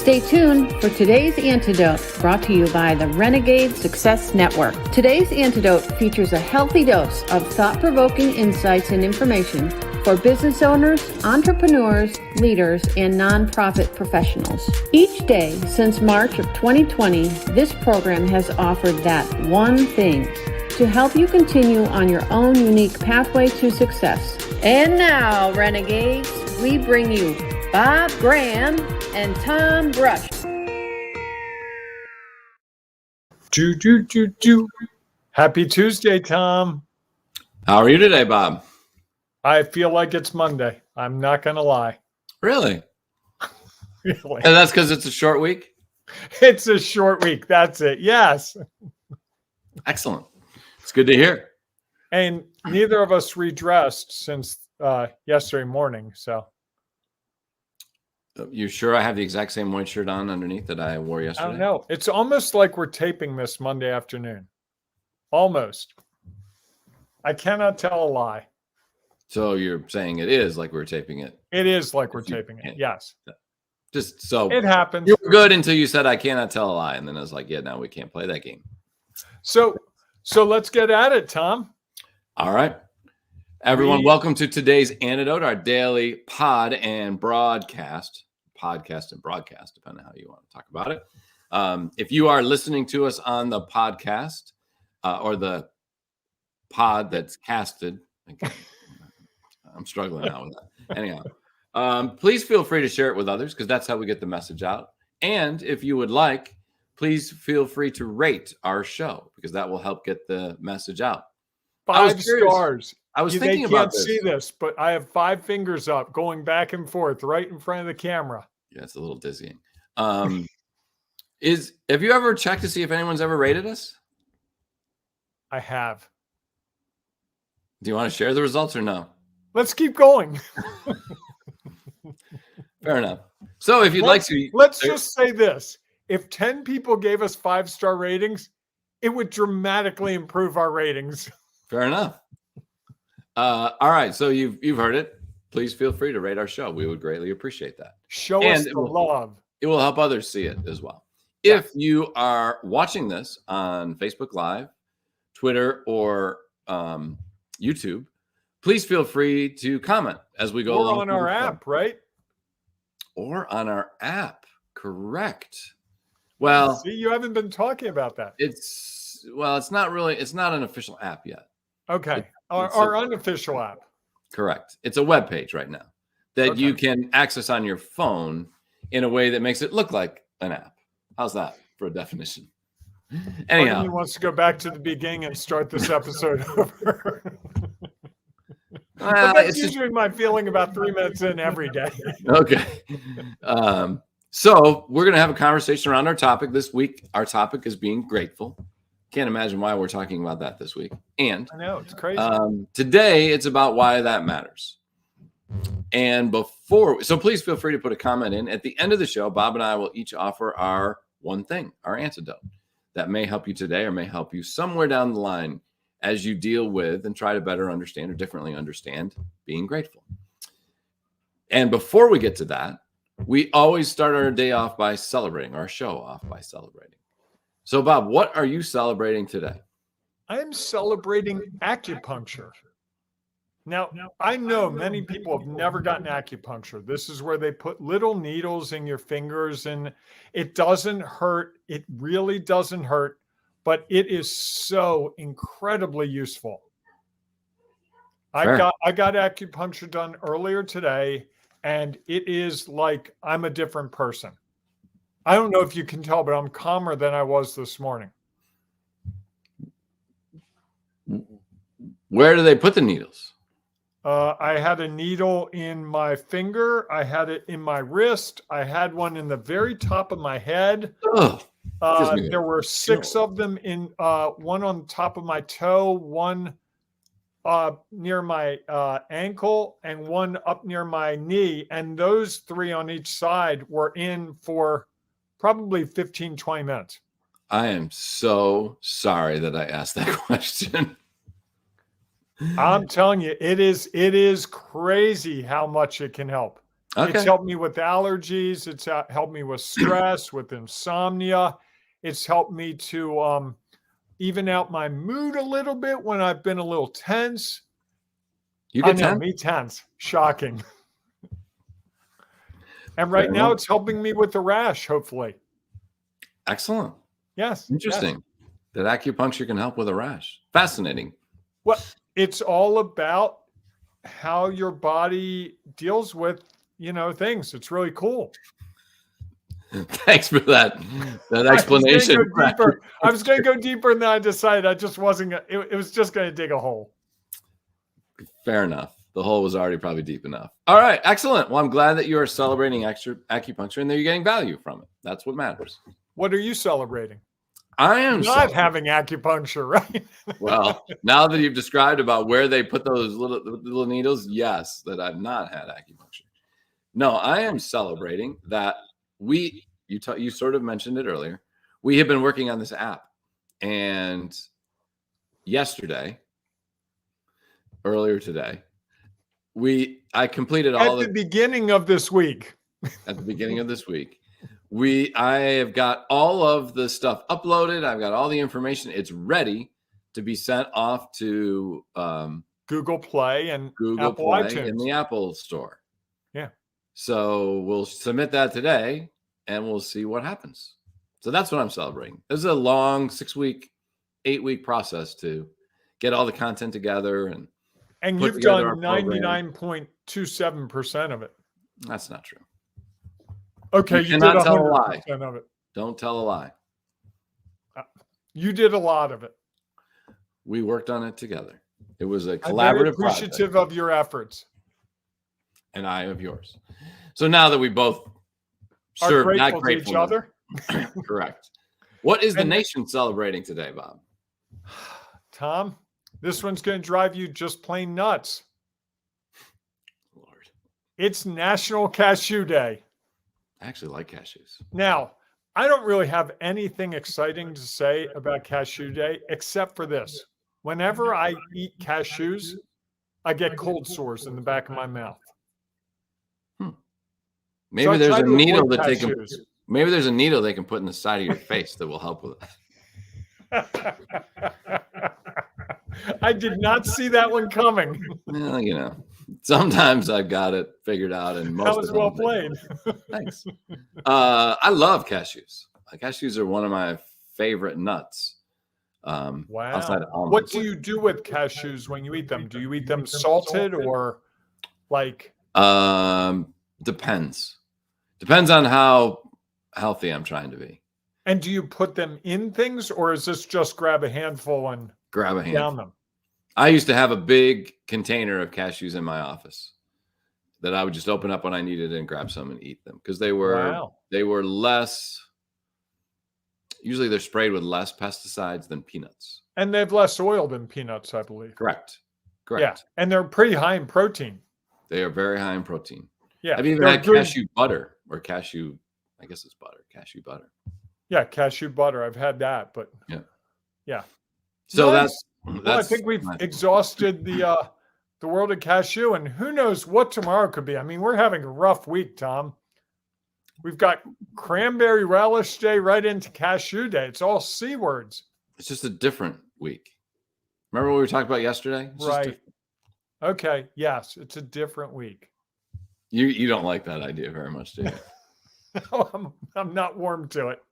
Stay tuned for today's Antidote, brought to you by the Renegades Success Network. Today's Antidote features a healthy dose of thought-provoking insights and information for business owners, entrepreneurs, leaders, and nonprofit professionals. Each day since March of 2020, this program has offered that one thing to help you continue on your own unique pathway to success. And now, Renegades, we bring you Bob Graham and Tom Brush. Happy Tuesday, Tom. How are you today, Bob? I feel like it's Monday. I'm not going to lie. Really? Really. And that's because it's a short week? It's a short week. That's it. Yes. Excellent. It's good to hear. And neither of us redressed since yesterday morning. So. You sure I have the exact same white shirt on underneath that I wore yesterday? I don't know. It's almost like we're taping this Monday afternoon. Almost. I cannot tell a lie. So you're saying it is like we're taping it? It is like we're taping it. Yes. Just so it happens. You were good until you said I cannot tell a lie, and then I was like, yeah, now we can't play that game. So let's get at it, Tom. All right. Everyone, welcome to today's Antidote, our daily podcast and broadcast, depending on how you want to talk about it. If you are listening to us on the podcast or the pod that's casted, I'm struggling now with that. Anyhow, please feel free to share it with others because that's how we get the message out. And if you would like, please feel free to rate our show because that will help get the message out. 5 stars. I was thinking about this. They can't see this, but I have 5 fingers up going back and forth right in front of the camera. Yeah, it's a little dizzying. Have you ever checked to see if anyone's ever rated us? I have. Do you want to share the results or no? Let's keep going. Fair enough. So if you'd like to... Let's just say this. If 10 people gave us 5-star ratings, it would dramatically improve our ratings. Fair enough. All right. So you've heard it. Please feel free to rate our show. We would greatly appreciate that. Show us the love. It will help others see it as well. Yes. If you are watching this on Facebook Live, Twitter, or YouTube, please feel free to comment as we go along. Or on our app, right? Or on our app. Correct. Well, see, you haven't been talking about that. It's not an official app yet. Okay. Our unofficial app. Correct. It's a web page right now that you can access on your phone in a way that makes it look like an app. How's that for a definition? Anyhow, he wants to go back to the beginning and start this episode over. Well, that's usually my feeling about 3 minutes in every day. Okay. So we're going to have a conversation around our topic this week. Our topic is being grateful. Can't imagine why we're talking about that this week. And I know, it's crazy. Today, it's about why that matters. And so please feel free to put a comment in. At the end of the show, Bob and I will each offer our one thing, our antidote that may help you today or may help you somewhere down the line as you deal with and try to better understand or differently understand being grateful. And before we get to that, we always start our day off by celebrating, our show off by celebrating. So, Bob, what are you celebrating today? I am celebrating acupuncture. Now, I know many people have never gotten acupuncture. This is where they put little needles in your fingers, and it doesn't hurt. It really doesn't hurt, but it is so incredibly useful. Fair. I got acupuncture done earlier today, and it is like I'm a different person. I don't know if you can tell, but I'm calmer than I was this morning. Where do they put the needles? I had a needle in my finger. I had it in my wrist. I had one in the very top of my head. There were 6 of them in one on top of my toe, one near my ankle, and one up near my knee. And those 3 on each side were in for probably 15, 20 minutes. I am so sorry that I asked that question. I'm telling you, it is crazy how much it can help. Okay. It's helped me with allergies. It's helped me with stress, with insomnia. It's helped me to even out my mood a little bit when I've been a little tense. You get tense? Me tense. Shocking. And right now it's helping me with the rash, hopefully. Excellent. Yes. Interesting. That acupuncture can help with a rash. Fascinating. Well, it's all about how your body deals with, things. It's really cool. Thanks for that explanation. I was going to go deeper, and then I decided I just wasn't. It was just going to dig a hole. Fair enough. The hole was already probably deep enough. All right. Excellent. Well, I'm glad that you are celebrating acupuncture and that you're getting value from it. That's what matters. What are you celebrating? I am not having acupuncture, right? Well, now that you've described about where they put those little needles, yes, that I've not had acupuncture. No, I am celebrating that you sort of mentioned it earlier. We have been working on this app, and earlier today, I completed all at the beginning of this week. At the beginning of this week. I have got all of the stuff uploaded. I've got all the information. It's ready to be sent off to Google Play and Google Apple Play iTunes. in the Apple Store. Yeah. So we'll submit that today, and we'll see what happens. So that's what I'm celebrating. This is a long 6-week, 8-week process to get all the content together and you've done 99.27% of it. That's not true. Okay, you did 100% of it. Don't tell a lie. You did a lot of it. We worked on it together. It was a collaborative I'm very appreciative of your efforts. And I of yours. So now that we both are grateful to each other. Correct. What is the nation celebrating today, Bob? Tom, this one's going to drive you just plain nuts. Lord. It's National Cashew Day. I actually like cashews. Now, I don't really have anything exciting to say about Cashew Day, except for this. Whenever I eat cashews, I get cold sores in the back of my mouth. Maybe there's a needle that maybe there's a needle they can put in the side of your face that will help with it. I did not see that one coming. Well, sometimes I've got it figured out, and most that was well played. Thanks. I love cashews. Cashews are one of my favorite nuts. Wow. Outside of almonds. What do you do with cashews when you eat them? Do you eat them salted or like? Depends. Depends on how healthy I'm trying to be. And do you put them in things, or is this just grab a handful and down them? I used to have a big container of cashews in my office that I would just open up when I needed it and grab some and eat them because they were less. Usually they're sprayed with less pesticides than peanuts. And they have less oil than peanuts, I believe. Correct. Yeah, and they're pretty high in protein. They are very high in protein. Yeah. I've even had cashew butter or cashew, I guess it's butter, cashew butter. Yeah, cashew butter. I've had that, but yeah. So nice. Well, I think we've exhausted the world of cashew, and who knows what tomorrow could be. I mean, we're having a rough week, Tom. We've got cranberry relish day right into cashew day. It's all C words. It's just a different week. Remember what we were talking about yesterday? Right. Okay. Yes, it's a different week. You don't like that idea very much, do you? No, I'm not warm to it.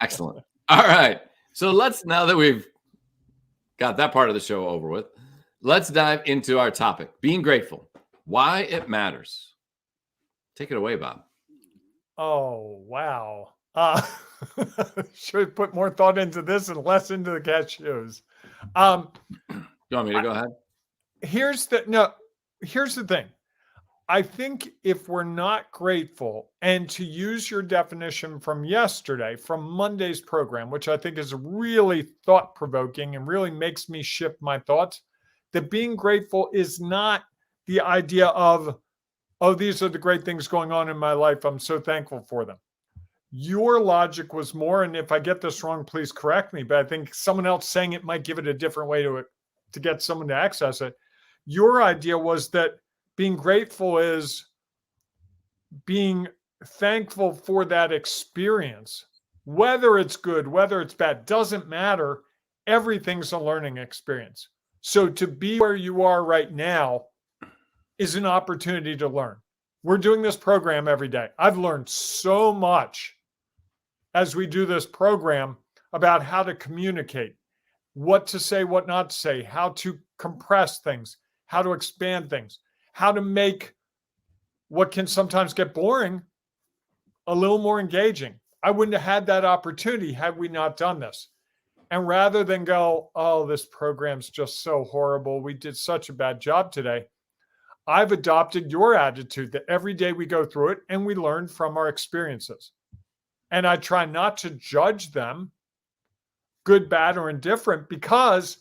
Excellent. All right. So now that we've got that part of the show over with, let's dive into our topic, being grateful, why it matters. Take it away, Bob. Oh, wow. Should put more thought into this and less into the cashews. You want me to go ahead? Here's the thing. I think if we're not grateful, and to use your definition from yesterday, from Monday's program, which I think is really thought-provoking and really makes me shift my thoughts, that being grateful is not the idea of, oh, these are the great things going on in my life. I'm so thankful for them. Your logic was more, and if I get this wrong, please correct me, but I think someone else saying it might give it a different way to get someone to access it. Your idea was that being grateful is being thankful for that experience, whether it's good, whether it's bad, doesn't matter. Everything's a learning experience. So to be where you are right now is an opportunity to learn. We're doing this program every day. I've learned so much as we do this program about how to communicate, what to say, what not to say, how to compress things, how to expand things, how to make what can sometimes get boring a little more engaging. I wouldn't have had that opportunity had we not done this. And rather than go, oh, this program's just so horrible, we did such a bad job today, I've adopted your attitude that every day we go through it and we learn from our experiences. And I try not to judge them, good, bad, or indifferent, because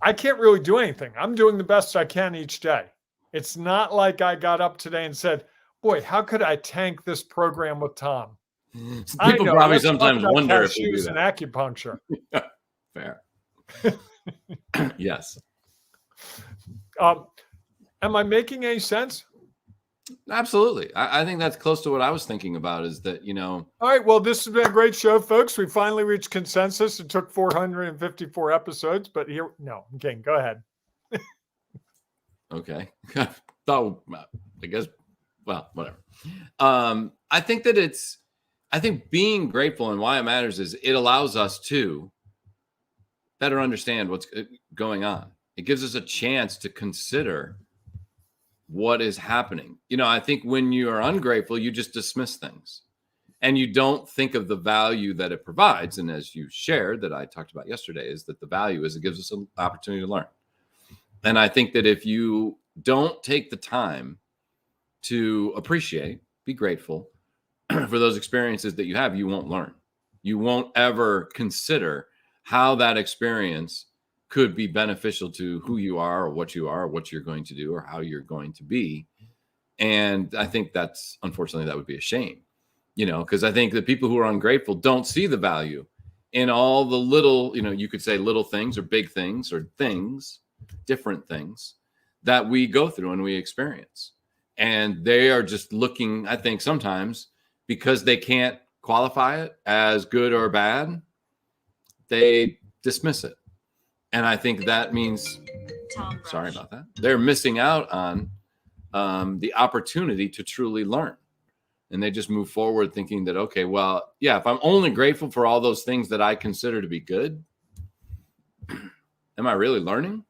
I can't really do anything. I'm doing the best I can each day. It's not like I got up today and said, boy, how could I tank this program with Tom? People probably sometimes wonder if you do that. And acupuncture. Fair. Yes. Am I making any sense? Absolutely. I think that's close to what I was thinking about, is that, All right. Well, this has been a great show, folks. We finally reached consensus. It took 454 episodes, but no, I'm kidding. Go ahead. Okay. Well, whatever. I think being grateful and why it matters is it allows us to better understand what's going on. It gives us a chance to consider what is happening. I think when you are ungrateful, you just dismiss things and you don't think of the value that it provides. And as you shared, that I talked about yesterday, is that the value is it gives us an opportunity to learn. And I think that if you don't take the time to appreciate, be grateful for those experiences that you have, you won't learn. You won't ever consider how that experience could be beneficial to who you are or what you're going to do or how you're going to be. And I think unfortunately, that would be a shame, because I think the people who are ungrateful don't see the value in all the little, you could say little things or big things or things, different things that we go through and we experience. And they are just looking, I think sometimes, because they can't qualify it as good or bad, they dismiss it. And I think that means, sorry about that, they're missing out on the opportunity to truly learn. And they just move forward thinking that, okay, well, yeah, if I'm only grateful for all those things that I consider to be good, am I really learning?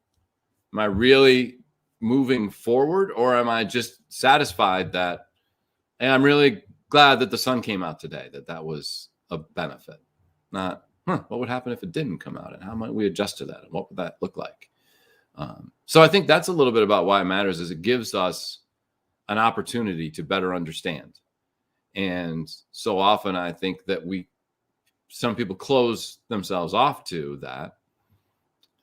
Am I really moving forward? Or am I just satisfied that, hey, I'm really glad that the sun came out today, that was a benefit, not, what would happen if it didn't come out, and how might we adjust to that, and what would that look like? So I think that's a little bit about why it matters, is it gives us an opportunity to better understand. And so often I think that some people close themselves off to that,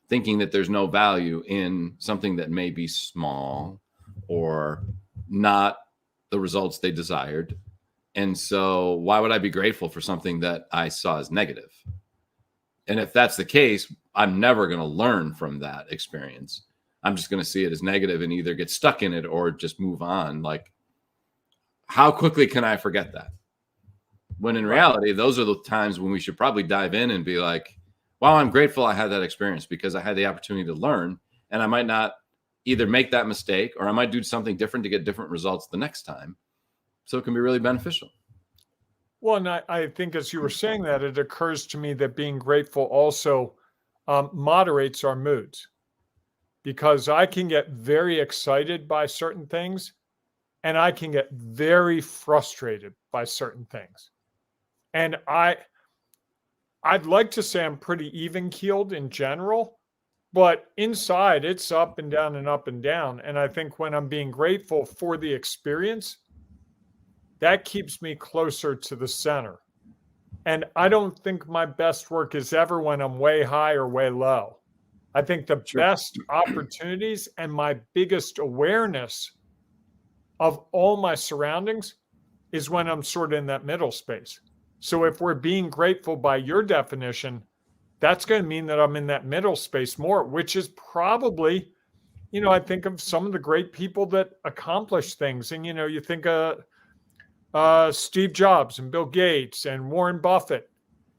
thinking that there's no value in something that may be small or not the results they desired. And so why would I be grateful for something that I saw as negative? And if that's the case, I'm never going to learn from that experience. I'm just going to see it as negative and either get stuck in it or just move on. Like, how quickly can I forget that? When in reality, those are the times when we should probably dive in and be like, wow, I'm grateful I had that experience because I had the opportunity to learn, and I might not either make that mistake or I might do something different to get different results the next time. So it can be really beneficial. Well, and I think as you were saying that, it occurs to me that being grateful also moderates our moods, because I can get very excited by certain things and I can get very frustrated by certain things. And I'd like to say I'm pretty even-keeled in general, but inside it's up and down and up and down. And I think when I'm being grateful for the experience, that keeps me closer to the center. And I don't think my best work is ever when I'm way high or way low. I think the best opportunities and my biggest awareness of all my surroundings is when I'm sort of in that middle space. So if we're being grateful by your definition, that's going to mean that I'm in that middle space more, which is probably I think of some of the great people that accomplish things. And, you think of Steve Jobs and Bill Gates and Warren Buffett.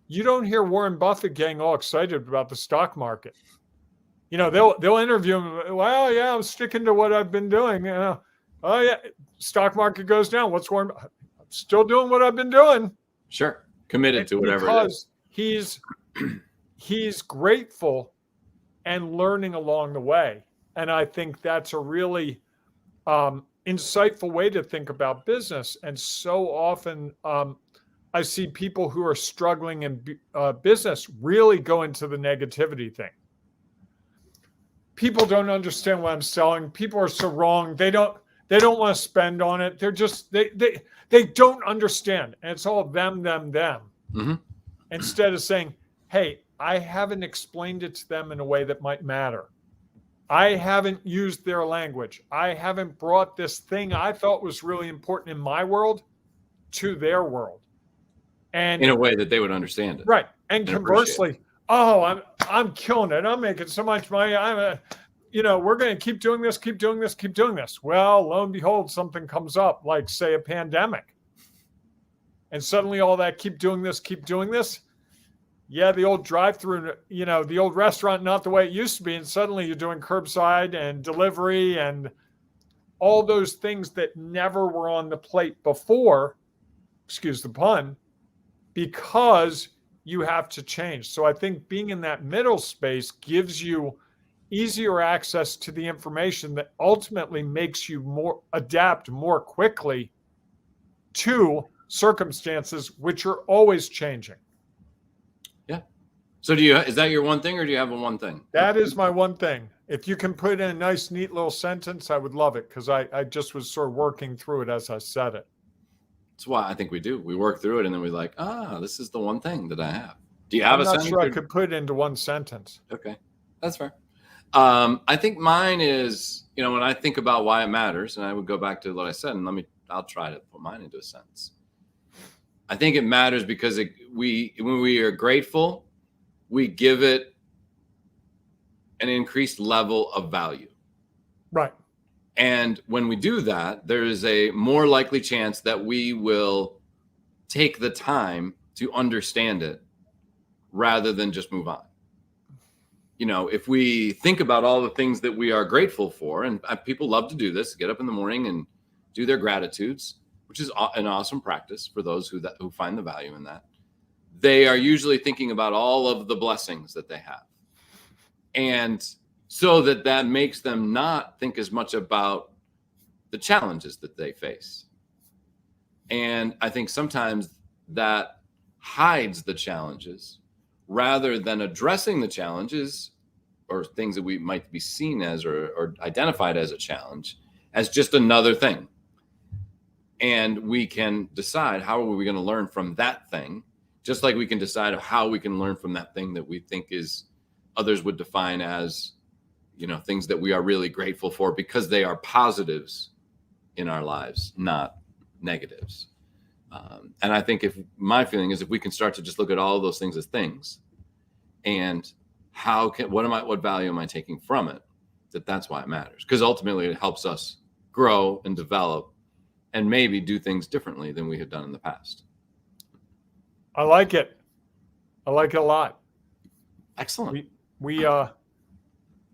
You don't hear Warren Buffett getting all excited about the stock market. They'll interview him. Well, yeah, I'm sticking to what I've been doing. Oh yeah, stock market goes down. What's Warren? I'm still doing what I've been doing. Sure, committed to whatever. Because he's grateful and learning along the way. And I think that's a really insightful way to think about business. And so often I see people who are struggling in business really go into the negativity thing. People don't understand what I'm selling. People are so wrong. They don't want to spend on it. They're just, they don't understand. And it's all them. Mm-hmm. Instead of saying, hey, I haven't explained it to them in a way that might matter. I haven't used their language. I haven't brought this thing I thought was really important in my world to their world. And in a way that they would understand it. Right. And conversely, I'm killing it. I'm making so much money. We're going to keep doing this. Well, lo and behold, something comes up, like say a pandemic. And suddenly all that keep doing this. Yeah, the old drive-through, the old restaurant, not the way it used to be. And suddenly you're doing curbside and delivery and all those things that never were on the plate before, excuse the pun, because you have to change. So I think being in that middle space gives you easier access to the information that ultimately makes you adapt more quickly to circumstances which are always changing. Yeah. So is that your one thing, or do you have a one thing? That is my one thing. If you can put in a nice, neat little sentence, I would love it, because I just was sort of working through it as I said it. That's why I think we do. We work through it, and then we're like, this is the one thing that I have. Do you have a sentence? I'm not sure I could put it into one sentence. Okay. That's fair. I think mine is, when I think about why it matters, and I would go back to what I said, and I'll try to put mine into a sentence. I think it matters because when we are grateful, we give it an increased level of value. Right. And when we do that, there is a more likely chance that we will take the time to understand it rather than just move on. If we think about all the things that we are grateful for, and people love to do this, get up in the morning and do their gratitudes, which is an awesome practice for those who find the value in that. They are usually thinking about all of the blessings that they have. And so that makes them not think as much about the challenges that they face. And I think sometimes that hides the challenges rather than addressing the challenges or things that we might be seen as or identified as a challenge as just another thing. And we can decide how are we going to learn from that thing, just like we can decide how we can learn from that thing that we think is others would define as, things that we are really grateful for because they are positives in our lives, not negatives. And I think my feeling is if we can start to just look at all of those things as things and what value am I taking from it, that's why it matters. Because ultimately it helps us grow and develop and maybe do things differently than we have done in the past. I like it. I like it a lot. Excellent.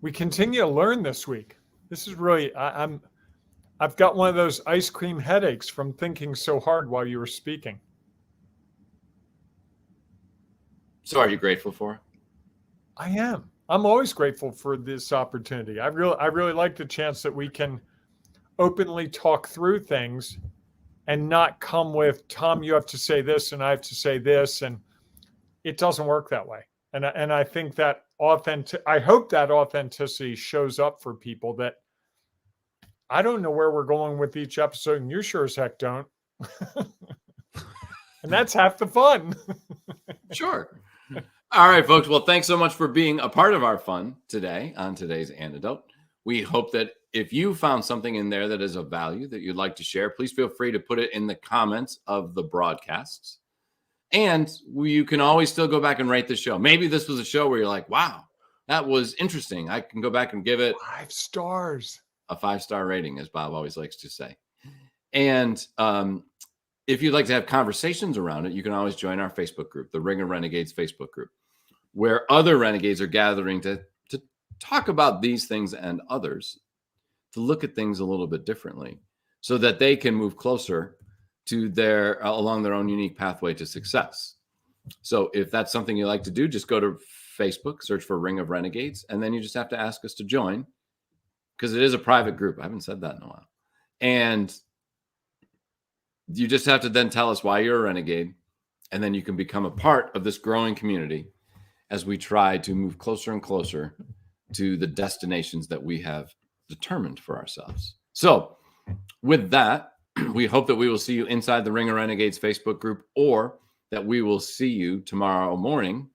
We continue to learn this week. This is really, I've got one of those ice cream headaches from thinking so hard while you were speaking. So are you grateful for it? I am. I'm always grateful for this opportunity. I really like the chance that we can openly talk through things and not come with, Tom, you have to say this and I have to say this. And it doesn't work that way. And I think that I hope that authenticity shows up for people, that I don't know where we're going with each episode, and you sure as heck don't. And that's half the fun. Sure. All right, folks. Well, thanks so much for being a part of our fun today on today's Antidote. We hope that if you found something in there that is of value that you'd like to share, please feel free to put it in the comments of the broadcasts. And you can always still go back and rate the show. Maybe this was a show where you're like, wow, That was interesting. I can go back and give it 5 stars. A 5-star rating, as Bob always likes to say. And if you'd like to have conversations around it, you can always join our Facebook group, the Ring of Renegades Facebook group, where other renegades are gathering to talk about these things and others, to look at things a little bit differently so that they can move closer to along their own unique pathway to success. So if that's something you like to do, just go to Facebook, search for Ring of Renegades, and then you just have to ask us to join, because it is a private group. I haven't said that in a while. And you just have to then tell us why you're a renegade, and then you can become a part of this growing community as we try to move closer and closer to the destinations that we have determined for ourselves. So with that, we hope that we will see you inside the Ring of Renegades Facebook group, or that we will see you tomorrow morning,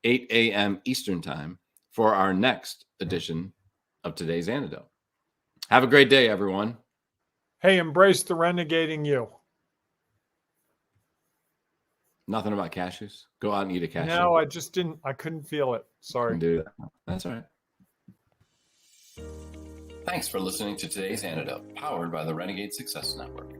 8 a.m. Eastern time, for our next edition of today's Antidote. Have a great day, everyone. Hey, embrace the renegading you. Nothing about cashews? Go out and eat a cashew. No, I couldn't feel it. Sorry. Do that. That's all right. Thanks for listening to today's Antidote, powered by the Renegade Success Network.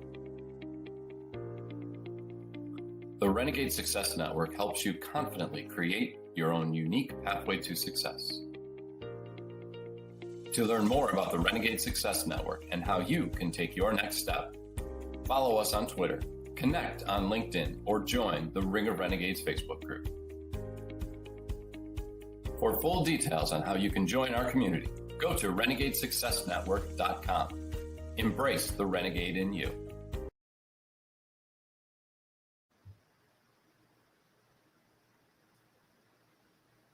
The Renegade Success Network helps you confidently create your own unique pathway to success. To learn more about the Renegade Success Network and how you can take your next step, follow us on Twitter, connect on LinkedIn, or join the Ring of Renegades Facebook group. For full details on how you can join our community, go to renegadesuccessnetwork.com. Embrace the renegade in you.